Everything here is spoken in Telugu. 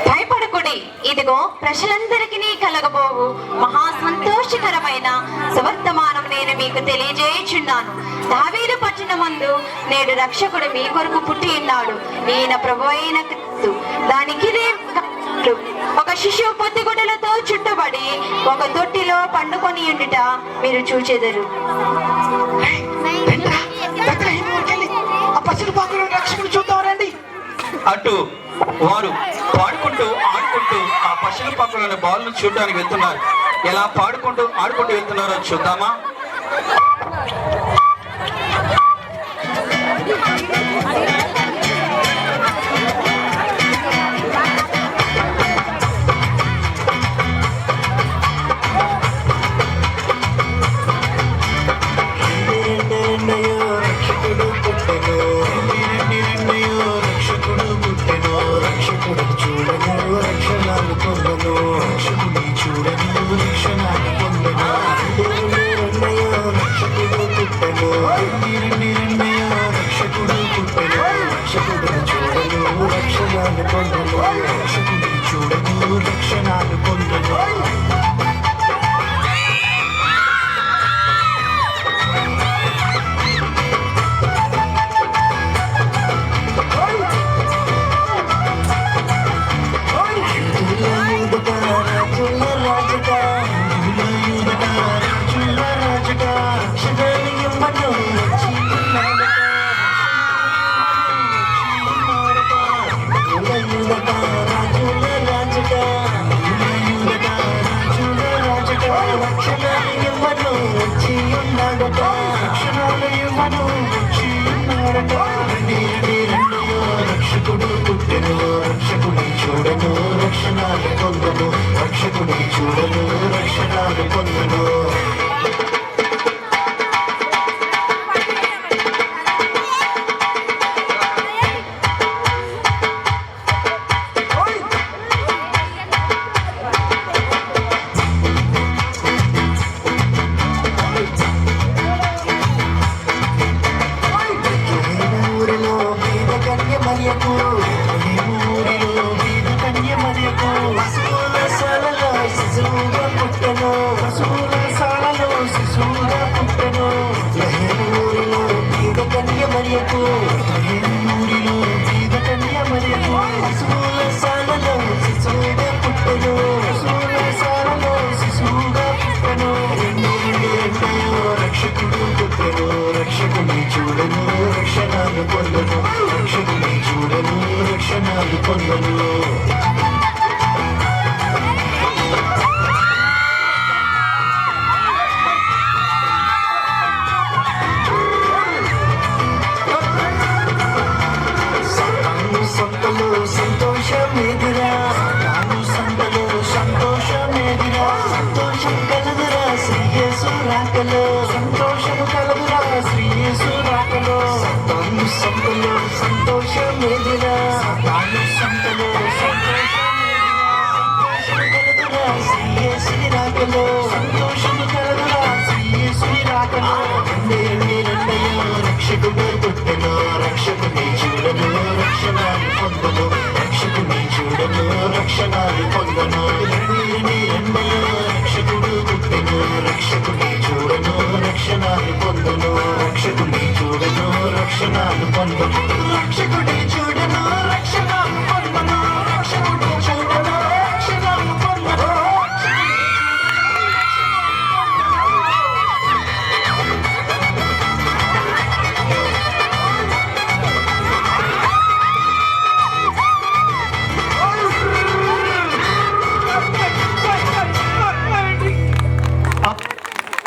భయపడకుడి, ఇదిగో ప్రజలందరికీ కలగబోవు మహా సంతోషకరమైన సువర్తమానం నేను మీకు తెలియజేయుచున్నాను. దావీదు పట్టణమందు నేడు రక్షకుడు మీ కొరకు పుట్టి ఉన్నాడు. ఈయన ప్రభు అయిన క్రీస్తు. దానికిదే ఒక శిశువు పొత్తిగుడ్డలతో చుట్టబడి ఒక తొట్టిలో పండుకొని ఉండుట మీరు చూచెదరు. అటు వారు పాడుకుంటూ ఆడుకుంటూ ఆ పశువుల పక్కన బాలును చూడడానికి వెళ్తున్నారు. ఎలా పాడుకుంటూ ఆడుకుంటూ వెళ్తున్నారో చూద్దామా? రక్షణాలు పొందును రక్షకుడి చూడను రక్షణ